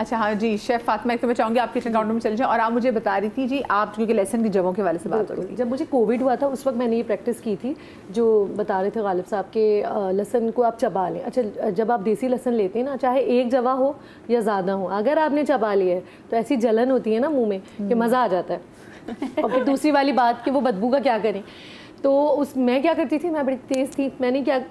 अच्छा हाँ जी, शेफ़ फातिमा, एक तो मैं चाहूँगी आप किचन काउंटर में चले जाएं और आप मुझे बता रही थी जी, आप क्योंकि लेसन की जगहों के वाले से बात हो रही थी। जब मुझे कोविड हुआ था उस वक्त मैंने ये प्रैक्टिस की थी, जो बता रहे थे गालिब साहब के लहसन को आप चबा लें। अच्छा, जब आप देसी लहसन लेते हैं ना, चाहे एक जवा हो या ज़्यादा हो, अगर आपने चबा लिया है तो ऐसी जलन होती है ना मुँह में कि मज़ा आ जाता है। और फिर दूसरी वाली बात कि वो बदबू का क्या करें। तो मैं क्या करती थी, मैं बड़ी तेज़ थी,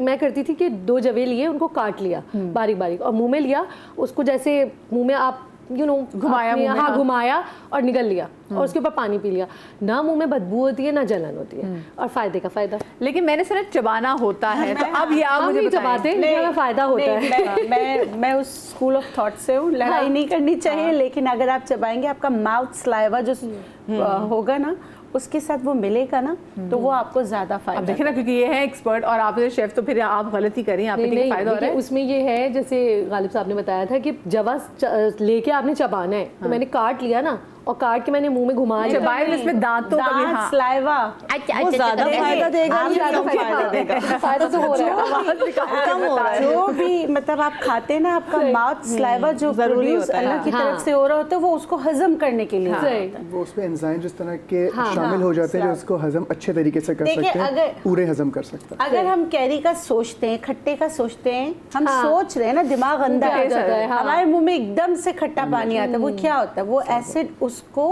मैं करती थी कि 2 जवे लिए, उनको काट लिया बारीक बारीक और मुंह में लिया उसको, जैसे मुंह में आप घुमाया, हाँ घुमाया और निगल लिया और उसके ऊपर पानी पी लिया। ना मुंह में बदबू होती है ना जलन होती है और फायदे का फायदा। लेकिन मैंने सुना चबाना होता है, तो अब ये आप मुझे चबाते लेकिन फायदा होता है। मैं उस स्कूल ऑफ थॉट से हूँ, लड़ाई नहीं करनी चाहिए, लेकिन अगर आप चबाएंगे आपका माउथ सलाइवा जो होगा ना उसके साथ वो मिलेगा ना, तो वो आपको ज्यादा फायदा। अब देखिए ना, क्योंकि ये है एक्सपर्ट और आप शेफ, तो फिर आप गलती करें, आप फायदा हो रहा है। उसमें ये है, जैसे गालिब साहब ने बताया था कि जवा लेके आपने चबाना है, तो मैंने काट लिया ना और काट के मैंने मुंह में घुमा लिया, चबाए इसमें दांतों का भी, हाँ सलाइवा वो ज्यादा फायदा देगा, फायदा तो हो रहा है, कम हो रहा है। जो भी मतलब आप खाते हैं ना, आपका माउथ सलाइवा जो प्रोड्यूस अल्लाह की तरफ से हो रहा होता है, वो उसको हजम करने के लिए वो उसमें एंजाइम जिस तरह के शामिल हो जाते हैं जो उसको हजम अच्छे तरीके से कर सकते हैं, पूरे हजम कर सकते हैं। अगर हम कैरी का सोचते हैं, खट्टे का सोचते हैं, हम सोच रहे हैं ना, दिमाग अंधा है, हमारे मुंह में एकदम से खट्टा पानी आता है, वो क्या होता है, वो एसिड उसको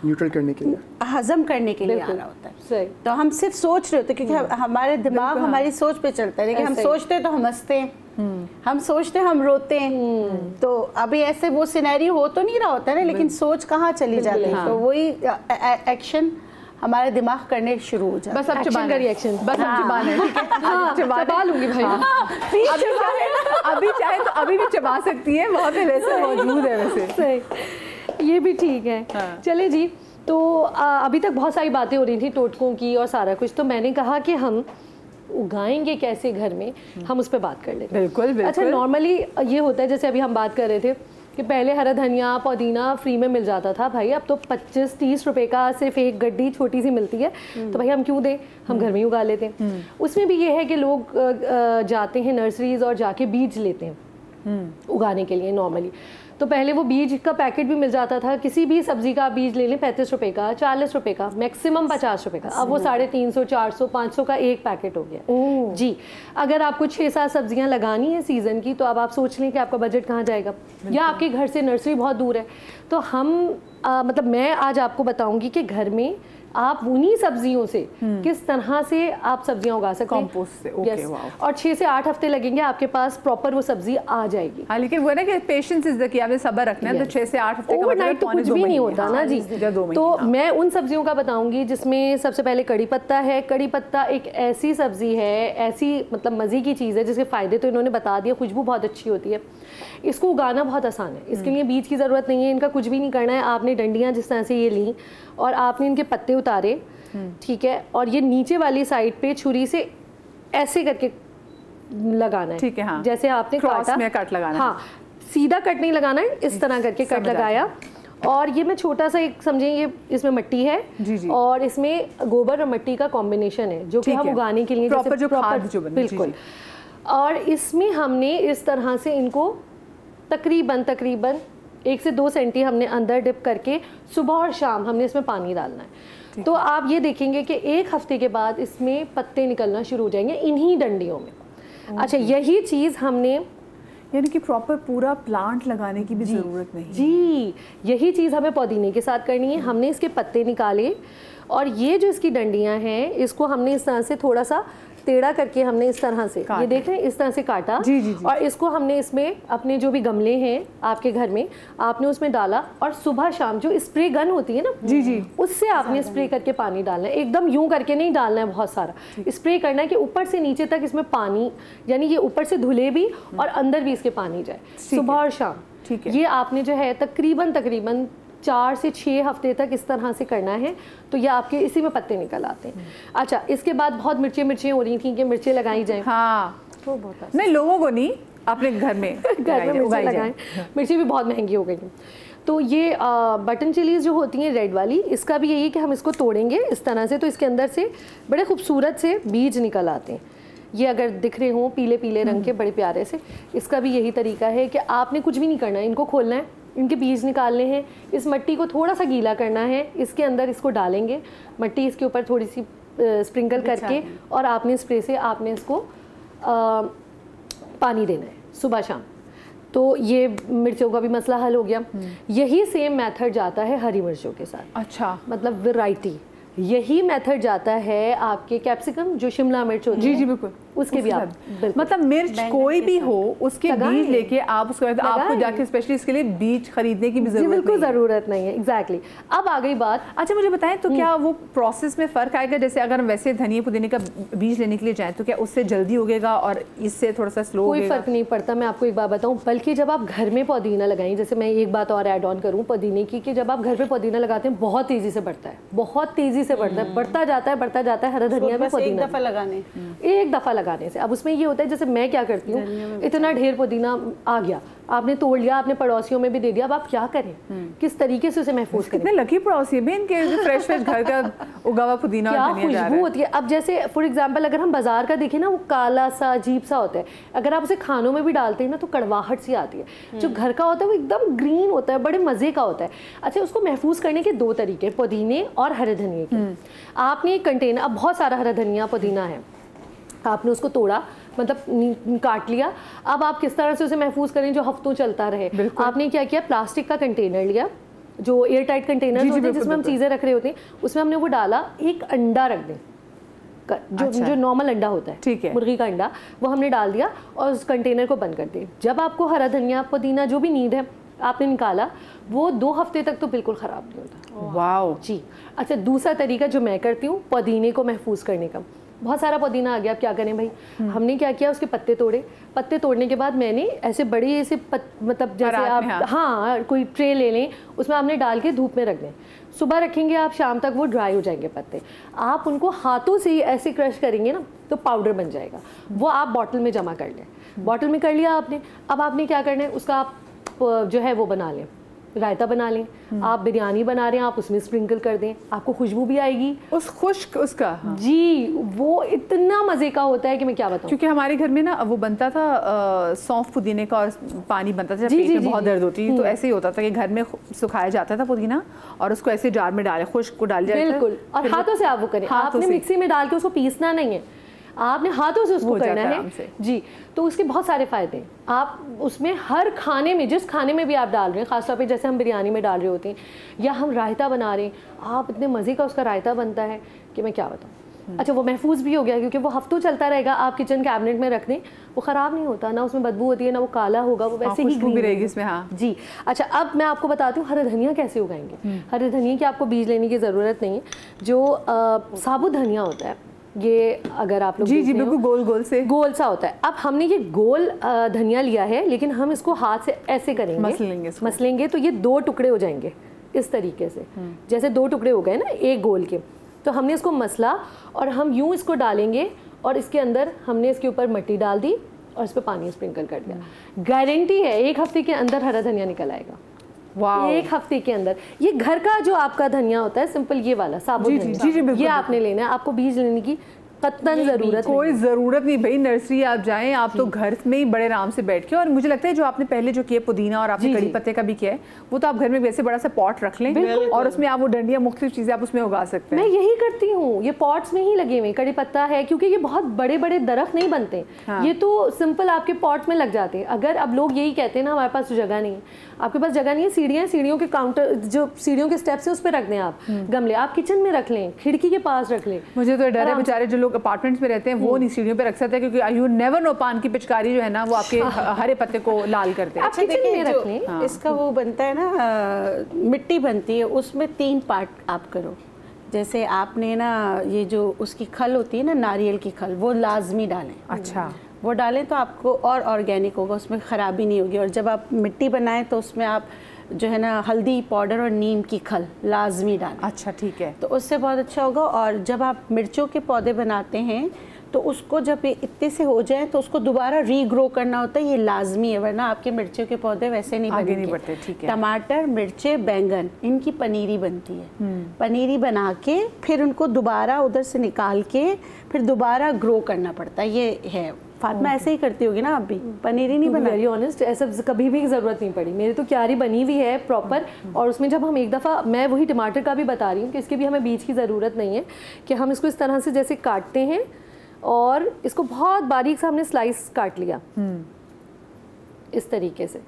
न्यूट्रल करने के लिए, हजम करने के लिए आ रहा होता है। तो हम सिर्फ सोच रहे होते हैं क्योंकि हमारे दिमाग हमारी सोच पे चलता है, लेकिन हम सोचते हैं तो हम हंसते हैं, हम सोचते हैं हम रोते हैं। तो अभी ऐसे वो सिनेरियो हो तो नहीं रहा होता है ना, लेकिन सोच कहाँ चली जाती है, तो वही एक्शन हमारे दिमाग करने शुरू हो जाए। बस अब चबाना रिएक्शन, बस अब चबाना है, ठीक है, चबा लूंगी भाई। अभी चाहे तो अभी भी चबा सकती है, वहाँ पे वैसे मौजूद है वैसे। सही, ये भी ठीक है। चले जी, तो अभी तक बहुत सारी बातें हो रही थी टोटकों की और सारा कुछ, तो मैंने कहा कि हम उगाएंगे कैसे घर में, हम उस पर बात कर लेते हैं। बिल्कुल। अच्छा, नॉर्मली ये होता है, जैसे अभी हम बात कर रहे थे कि पहले हरा धनिया पुदीना फ्री में मिल जाता था भाई, अब तो 25-30 रुपए का सिर्फ एक गड्डी छोटी सी मिलती है, तो भाई हम क्यों दें, हम घर में ही उगा लेते हैं। उसमें भी ये है कि लोग जाते हैं नर्सरीज और जाके बीज लेते हैं उगाने के लिए नॉर्मली। तो पहले वो बीज का पैकेट भी मिल जाता था, किसी भी सब्जी का बीज ले लें 35 रुपए का, 40 रुपए का, मैक्सिमम 50 रुपए का। अब वो 350, 400, 500 का एक पैकेट हो गया जी। अगर आपको 6-7 सब्जियां लगानी है सीजन की, तो अब आप सोच लें कि आपका बजट कहाँ जाएगा, या आपके घर से नर्सरी बहुत दूर है। तो हम मतलब मैं आज आपको बताऊंगी कि घर में आप उन्हीं सब्जियों से किस तरह से आप सब्जियां उगा सकते हैं, कंपोस्ट से। Okay, wow. और 6 से 8 हफ्ते लगेंगे, आपके पास प्रॉपर वो सब्जी आ जाएगी। हाँ, लेकिन वो है ना कि पेशेंस इज द की, आपने सब्र रखना है। तो 6 से 8 हफ्ते का ओवरनाइट तो कुछ भी नहीं होता ना जी। तो मैं उन सब्जियों का बताऊंगी जिसमें सबसे पहले कड़ी पत्ता है। कड़ी पत्ता एक ऐसी सब्जी है, ऐसी मतलब मज़े की चीज़ है जिसके फ़ायदे तो इन्होंने बता दिया, खुशबू बहुत अच्छी होती है। इसको उगाना बहुत आसान है, इसके लिए बीज की ज़रूरत नहीं है, इनका कुछ भी नहीं करना है। आपने डंडियाँ जिस तरह से ये ली और आपने इनके पत्ते उतारे, ठीक है, और ये नीचे वाली साइड पे छुरी से ऐसे करके लगाना है, ठीक है, हाँ। जैसे आपने काटा में कट लगाना, हाँ, सीधा कट नहीं लगाना है, इस तरह करके कट लगाया। और ये मैं छोटा सा एक समझें, ये इसमें मिट्टी है जी। और इसमें गोबर और मिट्टी का कॉम्बिनेशन है जो कि हम उगाने के लिए प्रॉपर जो खाद जो बने, बिल्कुल। और इसमें हमने इस तरह से इनको तकरीबन 1 से 2 सेंटी हमने अंदर डिप करके सुबह और शाम हमने इसमें पानी डालना है। तो आप ये देखेंगे कि 1 हफ्ते के बाद इसमें पत्ते निकलना शुरू हो जाएंगे इन्हीं डंडियों में। अच्छा, यही चीज़ हमने, यानी कि प्रॉपर पूरा प्लांट लगाने की भी ज़रूरत नहीं जी, यही चीज़ हमें पुदीने के साथ करनी है। हमने इसके पत्ते निकाले और ये जो इसकी डंडियां हैं, इसको हमने इस तरह से थोड़ा सा टेढ़ा करके हमने इस तरह से, ये देख रहे हैं, इस तरह से काटा जी। और इसको हमने इसमें अपने जो भी गमले हैं आपके घर में, आपने उसमें डाला और सुबह शाम जो स्प्रे गन होती है ना जी, उससे आपने स्प्रे करके पानी डालना है। एकदम यूं करके नहीं डालना है, बहुत सारा स्प्रे करना है कि ऊपर से नीचे तक इसमें पानी, यानी ये ऊपर से धुले भी और अंदर भी इसके पानी जाए सुबह और शाम। ठीक है, ये आपने जो है तकरीबन 4 से 6 हफ्ते तक इस तरह से करना है, तो ये आपके इसी में पत्ते निकल आते हैं। अच्छा, इसके बाद बहुत मिर्चें हो रही थी कि मिर्चें लगाई जाएं। हाँ, तो बहुत नहीं, लोगों को नहीं, अपने घर में मिर्चें लगाएं। मिर्ची भी बहुत महंगी हो गई। तो ये बटन चिलीज जो होती हैं रेड वाली, इसका भी यही कि हम इसको तोड़ेंगे इस तरह से, तो इसके अंदर से बड़े खूबसूरत से बीज निकल आते हैं। ये अगर दिख रहे हों पीले पीले रंग के, बड़े प्यारे से, इसका भी यही तरीका है कि आपने कुछ भी नहीं करना है, इनको खोलना है इनके बीज निकालने हैं। इस मिट्टी को थोड़ा सा गीला करना है, इसके अंदर इसको डालेंगे, मिट्टी इसके ऊपर थोड़ी सी स्प्रिंकल करके, और आपने स्प्रे से आपने इसको पानी देना है सुबह शाम। तो ये मिर्चों का भी मसला हल हो गया। यही सेम मेथड जाता है हरी मिर्चों के साथ। अच्छा, मतलब वैरायटी यही मेथड जाता है आपके कैप्सिकम, जो शिमला मिर्च होती है। जी बिल्कुल, उसके भी आप मतलब मिर्च कोई भी हो उसके बीज लेके आप उसको आपको जाके स्पेशली इसके लिए बीज खरीदने की भी जरूरत बिल्कुल ज़रूरत नहीं है। एग्जैक्टली। अब आ गई बात। अच्छा मुझे बताएं, तो क्या वो प्रोसेस में फ़र्क आएगा? जैसे अगर हम वैसे धनिया पुदीने का बीज लेने के लिए जाएं तो क्या उससे जल्दी उगेगा और इससे थोड़ा सा स्लो? कोई फ़र्क नहीं पड़ता। मैं आपको एक बात बताऊँ, बल्कि जब आप घर में पुदीना लगाएं, जैसे मैं एक बात और ऐड ऑन करूँ पुदीने की, कि जब आप घर पे पुदीना लगाते हैं बहुत तेज़ी से बढ़ता है, बहुत तेज़ी से बढ़ता है, बढ़ता जाता है हरा धनिया में पुदीना एक दफ़ा लगाने से। अब उसमें ये होता है, जैसे मैं क्या करती हूँ, इतना ढेर पुदीना आ गया, आपने तोड़ लिया, आपने पड़ोसियों में भी दे दिया, अब आप क्या करें, किस तरीके से उसे महफूज करें? कितने लकी पड़ोसी हैं इनके, फ्रेश घर का उगा हुआ पुदीना, क्या खुशबू होती है। अब जैसे फॉर एग्जांपल अगर हम बाजार का देखें ना, वो काला सा अजीब सा होता है, अगर आप उसे खानों में भी डालते हैं ना तो कड़वाहट सी आती है। जो घर का होता है वो एकदम ग्रीन होता है, बड़े मज़े का होता है। अच्छा, उसको महफूज करने के दो तरीके, पुदीने और हरे धनिए के। आपने एक कंटेनर, अब बहुत सारा हरा धनिया पुदीना है, आपने उसको तोड़ा, मतलब काट लिया, अब आप किस तरह से उसे महफूज करें जो हफ्तों चलता रहे। आपने क्या किया, प्लास्टिक का कंटेनर लिया, जो एयर टाइट कंटेनर होते हैं जिसमें हम चीज़ें रख रहे होते हैं, उसमें हमने वो डाला, एक अंडा रख दें, जो नॉर्मल अंडा होता है, ठीक है, मुर्गी का अंडा, वो हमने डाल दिया और उस कंटेनर को बंद कर दिया। जब आपको हरा धनिया पुदीना जो भी नीड है आपने निकाला, वो 2 हफ्ते तक तो बिल्कुल ख़राब नहीं होता। वाओ जी। अच्छा, दूसरा तरीका जो मैं करती हूँ पुदीने को महफूज करने का, बहुत सारा पुदीना आ गया, अब क्या करें भाई, हमने क्या किया, उसके पत्ते तोड़े, पत्ते तोड़ने के बाद मैंने ऐसे बड़े ऐसे मतलब जैसे आप हाँ कोई ट्रे ले लें, उसमें आपने डाल के धूप में रख दें, सुबह रखेंगे आप, शाम तक वो ड्राई हो जाएंगे पत्ते। आप उनको हाथों से ही ऐसे क्रश करेंगे ना तो पाउडर बन जाएगा, वो आप बॉटल में जमा कर लें। बॉटल में कर लिया आपने, अब आपने क्या करना है, उसका आप जो है वो बना लें, रायता बना लें। आप बिरयानी बना रहे हैं, आप उसमें स्प्रिंकल कर दें, आपको खुशबू भी आएगी उस खुश्क उसका। हाँ। जी, वो इतना मज़े का होता है कि मैं क्या बताऊं। क्योंकि हमारे घर में ना वो बनता था सौंफ पुदीने का, और पानी बनता था, पेट में बहुत दर्द होती थी, तो ऐसे ही होता था कि घर में सुखाया जाता था पुदीना और उसको ऐसे जार में डाले, खुश्क को डाल जाए, बिल्कुल, और हाथों से आप वो करें, आपने मिक्सी में डाल के उसको पीसना नहीं है, आपने हाथों से उसको करना है जी। तो उसके बहुत सारे फ़ायदे हैं। आप उसमें हर खाने में, जिस खाने में भी आप डाल रहे हैं, ख़ासतौर पे जैसे हम बिरयानी में डाल रहे होते हैं या हम रायता बना रहे हैं, आप इतने मज़े का उसका रायता बनता है कि मैं क्या बताऊँ। अच्छा, वो महफूज भी हो गया क्योंकि वो हफ्तों चलता रहेगा, आप किचन कैबिनेट में रख दें, वो ख़राब नहीं होता, ना उसमें बदबू होती है, ना वो काला होगा, वो वैसे ही ग्रीन रहेगी इसमें। हाँ जी। अच्छा, अब मैं आपको बताती हूँ हरा धनिया कैसे उगाएंगे। हरे धनिया की आपको बीज लेने की ज़रूरत नहीं है। जो साबुत धनिया होता है, ये अगर आप लोग जी बिल्कुल गोल सा होता है। अब हमने ये गोल धनिया लिया है, लेकिन हम इसको हाथ से ऐसे करेंगे, मसलेंगे तो ये 2 टुकड़े हो जाएंगे इस तरीके से, जैसे 2 टुकड़े हो गए ना एक गोल के। तो हमने इसको मसला और हम यूं इसको डालेंगे और इसके अंदर हमने इसके ऊपर मिट्टी डाल दी और इस पर पानी स्प्रिंकल कर दिया। गारंटी है 1 हफ्ते के अंदर हरा धनिया निकल आएगा। 1 हफ्ते के अंदर। ये घर का जो आपका धनिया होता है सिंपल, ये वाला साबुत धनिया, ये आपने लेना है, आपको बीज लेने की कतई ज़रूरत कोई ज़रूरत नहीं भाई, नर्सरी आप जाएं, आप तो घर में ही बड़े आराम से बैठ के। और मुझे लगता है जो आपने पहले जो किया पुदीना और आपने कड़ी पत्ते का भी किया है, वो तो आप घर में वैसे बड़ा सा पॉट रख लें और उसमें आप वो डंडियाँ मुख्तलिफ चीज़ें आप उसमें उगा सकते हैं। मैं यही करती हूँ, ये पॉट्स में ही लगे हुए कड़ी पत्ता है, क्योंकि ये बहुत बड़े बड़े दरख्त नहीं बनते। ये तो सिंपल आपके पॉट में लग जाते हैं। अगर अब लोग यही कहते हैं ना हमारे पास जगह नहीं है, आपके पास जगह नहीं है, सीढ़ियाँ, सीढ़ियों के काउंटर, जो सीढ़ियों के स्टेप्स है उस पर रख दें आप गमले, आप किचन में रख लें, खिड़की के पास रख लें। मुझे तो डर है बेचारे जो लोग अपार्टमेंट्स में रहते हैं वो नहीं सीढ़ियों पे रख सकते, क्योंकि यू नेवर नो, पान की पिचकारी जो है ना वो आपके हरे पत्ते को लाल करते हैं। अच्छा देखिए, इसका वो बनता है ना, मिट्टी बनती है, उसमें 3 पार्ट आप करो। जैसे आपने ना ये जो उसकी खल होती है ना, नारियल की खल, वो लाजमी डालें। अच्छा, वो डालें तो आपको और ऑर्गेनिक होगा, उसमें ख़राबी नहीं होगी। और जब आप मिट्टी बनाएं तो उसमें आप जो है ना हल्दी पाउडर और नीम की खल लाजमी डालें। अच्छा ठीक है, तो उससे बहुत अच्छा होगा। और जब आप मिर्चों के पौधे बनाते हैं तो उसको जब ये इतने से हो जाए तो उसको दोबारा रीग्रो करना होता है, ये लाजमी है, वरना आपके मिर्चों के पौधे वैसे नहीं आगे नहीं बढ़ते। ठीक है। टमाटर, मिर्चे, बैंगन, इनकी पनीरी बनती है। पनीरी बना के फिर उनको दोबारा उधर से निकाल के फिर दोबारा ग्रो करना पड़ता है, ये है फातिमा ऐसे ही करती होगी ना आप भी, पनीर ही नहीं बना? वेरी ऑनेस्ट, ऐसा कभी भी ज़रूरत नहीं पड़ी। मेरी तो क्यारी बनी हुई है प्रॉपर, और उसमें जब हम एक दफ़ा, मैं वही टमाटर का भी बता रही हूँ कि इसके भी हमें बीज की ज़रूरत नहीं है, कि हम इसको इस तरह से जैसे काटते हैं और इसको बहुत बारीक से हमने स्लाइस काट लिया इस तरीके से,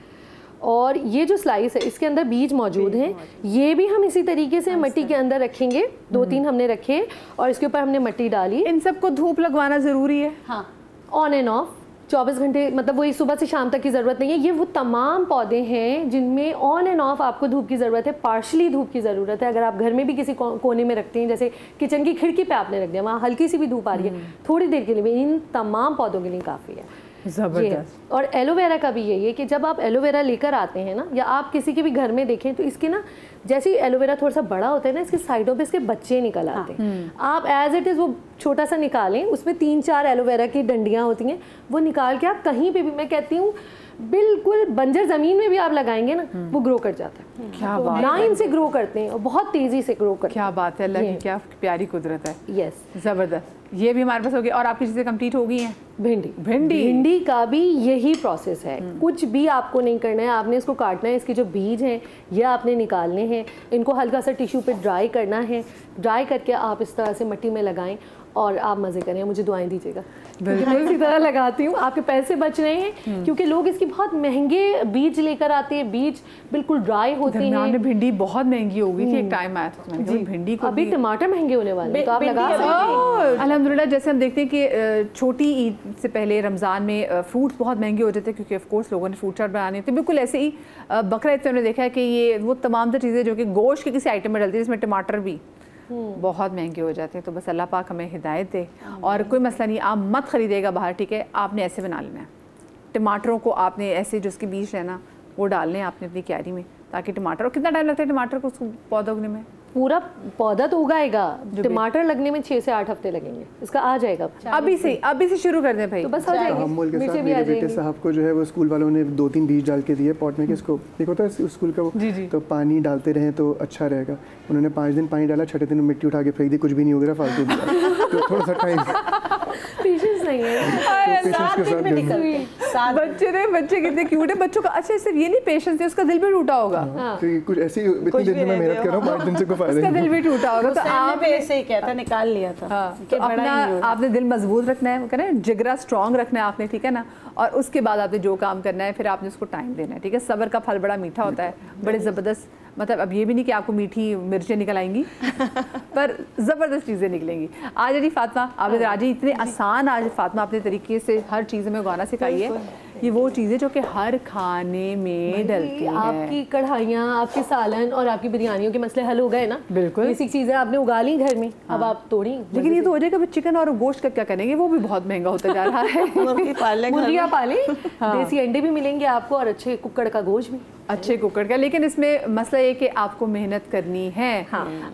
और ये जो स्लाइस है इसके अंदर बीज मौजूद हैं, ये भी हम इसी तरीके से मिट्टी के अंदर रखेंगे। 2-3 हमने रखे और इसके ऊपर हमने मिट्टी डाली। इन सबको धूप लगवाना ज़रूरी है? हाँ, ऑन एंड ऑफ 24 घंटे, मतलब वही सुबह से शाम तक की ज़रूरत नहीं है। ये वो तमाम पौधे हैं जिनमें ऑन एंड ऑफ आपको धूप की ज़रूरत है, पार्शली धूप की ज़रूरत है। अगर आप घर में भी किसी कोने में रखते हैं, जैसे किचन की खिड़की पे आपने रख दिया, वहाँ हल्की सी भी धूप आ रही है थोड़ी देर के लिए भी, इन तमाम पौधों के लिए काफ़ी है। ज़बरदस्त। और एलोवेरा का भी यही है कि जब आप एलोवेरा लेकर आते हैं ना, या आप किसी के भी घर में देखें, तो इसके ना जैसे ही एलोवेरा थोड़ा सा बड़ा होता है ना, इसके साइडों पे इसके बच्चे निकल आते हैं। आप एज इट इज़ वो छोटा सा निकालें, उसमें 3-4 एलोवेरा की डंडियाँ होती हैं, वो निकाल के आप कहीं पे भी, मैं कहती हूँ बिल्कुल बंजर ज़मीन में भी आप लगाएंगे ना, वो ग्रो कर जाता है। क्या बात, लाइन से ग्रो करते हैं और बहुत तेज़ी से ग्रो करते हैं। क्या बात है, अल्लाह की क्या प्यारी कुदरत है। यस, ज़बरदस्त। ये भी हमारे पास हो गया, और आपकी चीज़ें कंप्लीट हो गई हैं? भिंडी का भी यही प्रोसेस है। कुछ भी आपको नहीं करना है, आपने इसको काटना है, इसके जो बीज हैं ये आपने निकालने हैं, इनको हल्का सा टिश्यू पे ड्राई करना है, ड्राई करके आप इस तरह से मिट्टी में लगाएं और आप मज़े करें। मुझे दुआएं दीजिएगा, मैं इसी तरह लगाती हूँ। आपके पैसे बच रहे हैं, क्योंकि लोग इसकी बहुत महंगे बीज लेकर आते हैं, बीज बिल्कुल ड्राई होते हैं। भिंडी बहुत महंगी हो गई थी, एक टाइम आया था भिंडी को। अभी टमाटर महंगे होने वाले हैं, तो आप लगा सकते हैं। अल्हम्दुलिल्लाह, जैसे हम देखते हैं कि छोटी ईद से पहले रमज़ान में फ्रूट्स बहुत महंगे हो जाते हैं, क्योंकि ऑफ कोर्स लोगों ने फ्रूट चाट बनाने थे। बिल्कुल ऐसे ही बकरा ईद पे हमने देखा है कि ये वो तमाम तर चीज़ें जो कि गोश्त के किसी आइटम में डलती है, जिसमें टमाटर भी बहुत महंगे हो जाते हैं। तो बस अल्लाह पाक हमें हिदायत दे, और कोई मसला नहीं, आप मत ख़रीदेगा बाहर, ठीक है? आपने ऐसे बना लेना है, टमाटरों को आपने ऐसे जो उसके बीज है ना वो डालने हैं आपने अपनी क्यारी में, ताकि टमाटर। और कितना टाइम लगता है टमाटर को उसको पौधा उगने में? पूरा पौधा तो उगाएगा, टमाटर लगने में 6 से 8 हफ्ते लगेंगे, इसका आ जाएगा। अभी से शुरू कर दें भाई, तो बस हो जाएगा। अमूल के साथ मेरे बेटे साहब को जो है वो स्कूल वालों ने 2-3 बीज डाल के दिए पॉट में, कि इसको एक होता है स्कूल का वो, तो पानी डालते रहें तो अच्छा रहेगा। उन्होंने 5 दिन पानी डाला, 6ठे दिन मिट्टी उठा के फेंक दी, कुछ भी नहीं हो गया, फालतू दिया। तो थोड़ा सा टाइम, पेशेंस नहीं है। बच्चे कितने क्यूट है, बच्चों का। अच्छा, सिर्फ ये नहीं पेशेंस है, उसका दिल भी टूटा होगा। कुछ ऐसी इतनी देर में मैं मेहनत कर रहा हूँ, 5 दिन से कोई फायदा नहीं, उसका दिल भी टूटा होगा। तो आप ऐसे ही कहता, निकाल लिया था। तो अपना आपने दिल मजबूत रखना है, कहना जिगरा स्ट्रॉन्ग रखना है आपने, ठीक है ना? और उसके बाद आपने जो काम करना है, फिर आपने उसको टाइम देना है, ठीक है? सब्र का फल बड़ा मीठा होता है, बड़े ज़बरदस्त। मतलब अब ये भी नहीं कि आपको मीठी मिर्चें निकल आएंगी पर ज़बरदस्त चीज़ें निकलेंगी। आज जी फातिमा, आपने आज इतने आसान, आज फातिमा अपने तरीके से हर चीज़ में उगाना सिखाई है। ये वो चीज़ें जो कि हर खाने में डलती हैं। आपकी कढ़ाइयाँ, आपके सालन और आपकी बिरयानियों के मसले हल हो गए ना। बिल्कुल, बेसिक चीज़ें आपने उगा ली घर में, अब आप तोड़ी। लेकिन ये तो हो जाएगा, चिकन और गोश्त का क्या करेंगे? वो भी बहुत महंगा होता जा रहा है। मुर्गियाँ पालें, देसी अंडे भी मिलेंगे आपको, और अच्छे कुक्कड़ का गोश्त भी, अच्छे कुकर का। लेकिन इसमें मसला ये कि आपको मेहनत करनी है।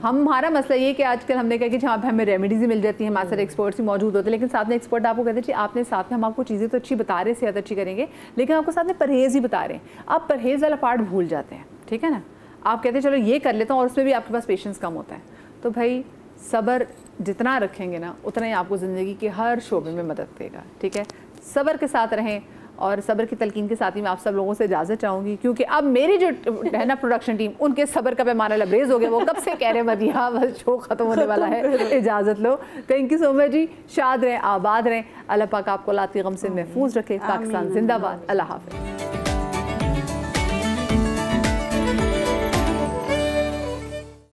हमारा मसला ये कि आजकल हमने कहा कि जहाँ पे हमें रेमेडीज मिल जाती हैं, हमारे साथ एक्सपर्ट्स भी मौजूद होते हैं, लेकिन साथ में एक्सपर्ट आपको कहते हैं आपने साथ में, हम आपको चीज़ें तो अच्छी बता रहे, सेहत अच्छी करेंगे, लेकिन आपको साथ में परहेज़ ही बता रहे हैं। आप परहेज़ वाला पार्ट भूल जाते हैं, ठीक है ना? आप कहते हैं चलो ये कर लेता हूँ, और उसमें भी आपके पास पेशेंस कम होता है। तो भाई सब्र जितना रखेंगे ना, उतना ही आपको ज़िंदगी के हर शोबे में मदद देगा, ठीक है? सब्र के साथ रहें, और सब्र की तलकीन के साथ ही मैं आप सब लोगों से इजाज़त चाहूँगी, क्योंकि अब मेरी जो है ना प्रोडक्शन टीम, उनके सब्र का पैमाना लबरेज हो गया। वो कब से कह रहे मदिया बस शो ख़त्म होने वाला है, इजाज़त लो। थैंक यू सो मच जी, शाद रहें, आबाद रहें, अल्लाह पाक आपको लाती गम से महफूज रखे। पाकिस्तान जिंदाबाद, अल्लाह हाफ़िज़।